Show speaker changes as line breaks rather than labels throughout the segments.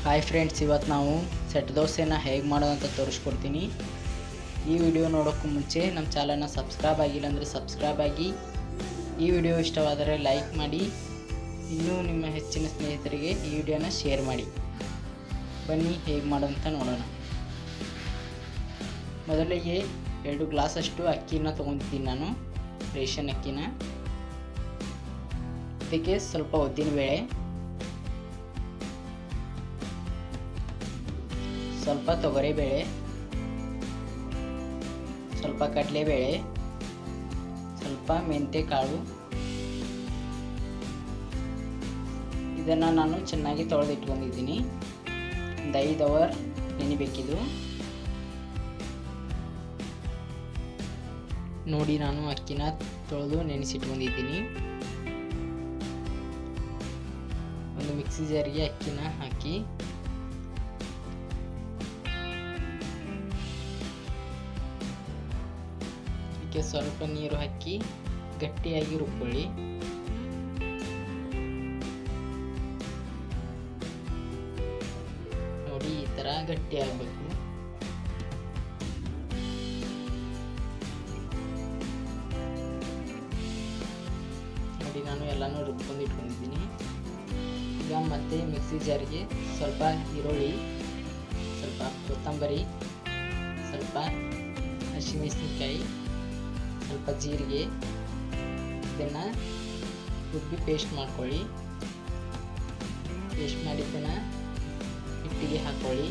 Hi friends, ಇವತ್ತು ನಾವು set ದೋಸೆನ ಹೇಗೆ ಮಾಡೋದು ಅಂತ ತೋರಿಸ್ಕೊಡ್ತೀನಿ. ಈ ವಿಡಿಯೋ ನೋಡೋಕ್ಕೂ ಮುಂಚೆ ನಮ್ಮ ಚಾನಲ್ನ ಸಬ್ಸ್ಕ್ರೈಬ್ ಆಗಿಲ್ಲ ಅಂದರೆ ಸಬ್ಸ್ಕ್ರೈಬ್ ಆಗಿ. ಈ ವಿಡಿಯೋ ಇಷ್ಟವಾದರೆ ಲೈಕ್ ಮಾಡಿ, ಇನ್ನೂ ನಿಮ್ಮ ಹೆಚ್ಚಿನ ಸ್ನೇಹಿತರಿಗೆ ಈ ವಿಡಿಯೋನ ಶೇರ್ ಮಾಡಿ. ಬನ್ನಿ ಹೇಗೆ ಮಾಡೋದಂತ ನೋಡೋಣ. ಮೊದಲಿಗೆ 2 ಗ್ಲಾಸಷ್ಟು ಅಕ್ಕಿನ ತೊಗೊಂಡಿದ್ದೀನಿ ನಾನು, ರೇಷನ್ ಅಕ್ಕಿನ. ಇದಕ್ಕೆ ಸ್ವಲ್ಪ ಉದ್ದಿನಬೇಳೆ, ಸ್ವಲ್ಪ ತೊಗರಿಬೇಳೆ, ಸ್ವಲ್ಪ ಕಡಲೆಬೇಳೆ, ಸ್ವಲ್ಪ ಮೆಂತ್ಯ ಕಾಳು. ಇದನ್ನು ನಾನು ಚೆನ್ನಾಗಿ ತೊಳೆದಿಟ್ಕೊಂಡಿದ್ದೀನಿ. ಒಂದು 5 ಅವರ್ ನೆನಿಬೇಕಿದು. ನೋಡಿ, ನಾನು ಅಕ್ಕಿನ ತೊಳೆದು ನೆನೆಸಿಟ್ಕೊಂಡಿದ್ದೀನಿ. ಒಂದು ಮಿಕ್ಸಿ ಜಾರಿಗೆ ಅಕ್ಕಿನ ಹಾಕಿ ಇದಕ್ಕೆ ಸ್ವಲ್ಪ ನೀರು ಹಾಕಿ ಗಟ್ಟಿಯಾಗಿ ರುಬ್ಕೊಳ್ಳಿ. ನೋಡಿ, ಈ ಥರ ಗಟ್ಟಿ ಆಗಬೇಕು. ನೋಡಿ, ನಾನು ಎಲ್ಲನೂ ರುಬ್ಕೊಂಡು ಇಟ್ಕೊಂಡಿದ್ದೀನಿ. ಈಗ ಮತ್ತೆ ಮಿಕ್ಸಿ ಜಾರಿಗೆ ಸ್ವಲ್ಪ ಈರುಳ್ಳಿ, ಸ್ವಲ್ಪ ಕೊತ್ತಂಬರಿ, ಸ್ವಲ್ಪ ಹಸಿಮೆಣಸಿನಕಾಯಿ, ಸ್ವಲ್ಪ ಜೀರಿಗೆ, ಇದನ್ನು ರುಬ್ಬಿ ಪೇಸ್ಟ್ ಮಾಡ್ಕೊಳ್ಳಿ. ಪೇಸ್ಟ್ ಮಾಡಿದ್ದನ್ನು ಹಿಟ್ಟಿಗೆ ಹಾಕ್ಕೊಳ್ಳಿ.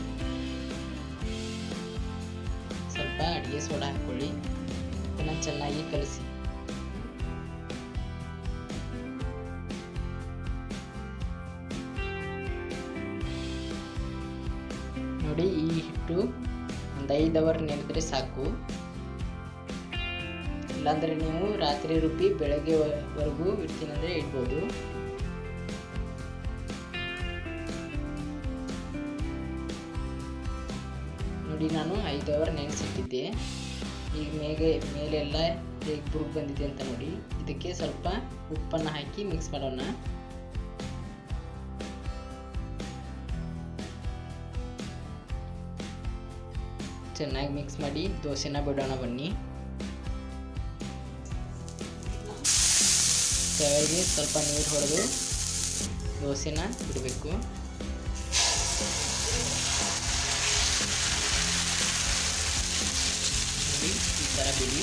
ಸ್ವಲ್ಪ ಅಡುಗೆ ಸೋಡಾ ಹಾಕ್ಕೊಳ್ಳಿ. ಇದನ್ನು ಚೆನ್ನಾಗಿ ಕಲಸಿ. ನೋಡಿ, ಈ ಹಿಟ್ಟು ಒಂದು 5 ಅವರ್ ನೆನೆದ್ರೆ ಸಾಕು. ಇಲ್ಲಾಂದರೆ ನೀವು ರಾತ್ರಿ ರುಬ್ಬಿ ಬೆಳಗ್ಗೆವರೆಗೂ ಇಡ್ತೀನಂದರೆ ಇಡ್ಬೋದು. ನೋಡಿ, ನಾನು 5 ಅವರ್ ನೆನೆಸಿಟ್ಟಿದ್ದೆ. ಈಗ ಮೇಲೆಲ್ಲ ಹೇಗೆ ಬುರುಕು ಬಂದಿದೆ ಅಂತ ನೋಡಿ. ಇದಕ್ಕೆ ಸ್ವಲ್ಪ ಉಪ್ಪನ್ನು ಹಾಕಿ ಮಿಕ್ಸ್ ಮಾಡೋಣ. ಚೆನ್ನಾಗಿ ಮಿಕ್ಸ್ ಮಾಡಿ ದೋಸೆನ ಬಿಡೋಣ. ಬನ್ನಿ, ತವೆಗೆ ಸ್ವಲ್ಪ ನೀರು ಹೊಡೆದು ದೋಸೆನ ಬಿಡಬೇಕು. ನೋಡಿ, ಈ ಥರ ಬಿಡಿ.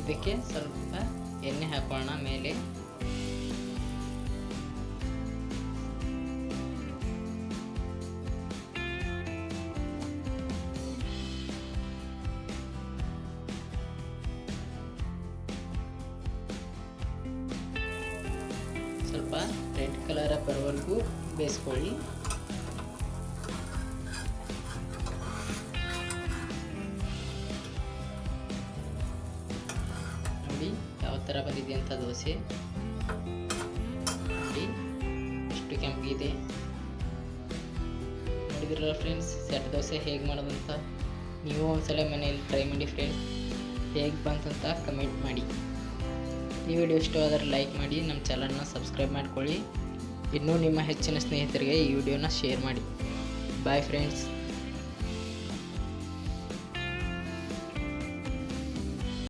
ಇದಕ್ಕೆ ಸ್ವಲ್ಪ ಎಣ್ಣೆ ಹಾಕೋಣ ಮೇಲೆ. ಸ್ವಲ್ಪ ರೆಡ್ ಕಲರ್ ಬರೋವರೆಗೂ ಬೇಯಿಸ್ಕೊಳ್ಳಿ. ನೋಡಿ ಯಾವ ಥರ ಬಂದಿದೆ ಅಂತ ದೋಸೆ. ನೋಡಿ ಎಷ್ಟು ಕೆಂಪಗಿದೆ. ನೋಡಿದ್ರಲ್ಲ ಫ್ರೆಂಡ್ಸ್, ಸೆಟ್ ದೋಸೆ ಹೇಗೆ ಮಾಡೋದಂತ. ನೀವು ಒಂದ್ಸಲ ಮನೆಯಲ್ಲಿ ಟ್ರೈ ಮಾಡಿ ಫ್ರೆಂಡ್ಸ್. ಹೇಗೆ ಬಂತಂತ ಕಮೆಂಟ್ ಮಾಡಿ. ಈ ವಿಡಿಯೋ ಇಷ್ಟವಾದರೆ ಲೈಕ್ ಮಾಡಿ, ನಮ್ಮ ಚಾನಲ್ನ ಸಬ್ಸ್ಕ್ರೈಬ್ ಮಾಡ್ಕೊಳ್ಳಿ. ಇನ್ನೂ ನಿಮ್ಮ ಹೆಚ್ಚಿನ ಸ್ನೇಹಿತರಿಗೆ ಈ ವಿಡಿಯೋನ ಶೇರ್ ಮಾಡಿ. Bye friends.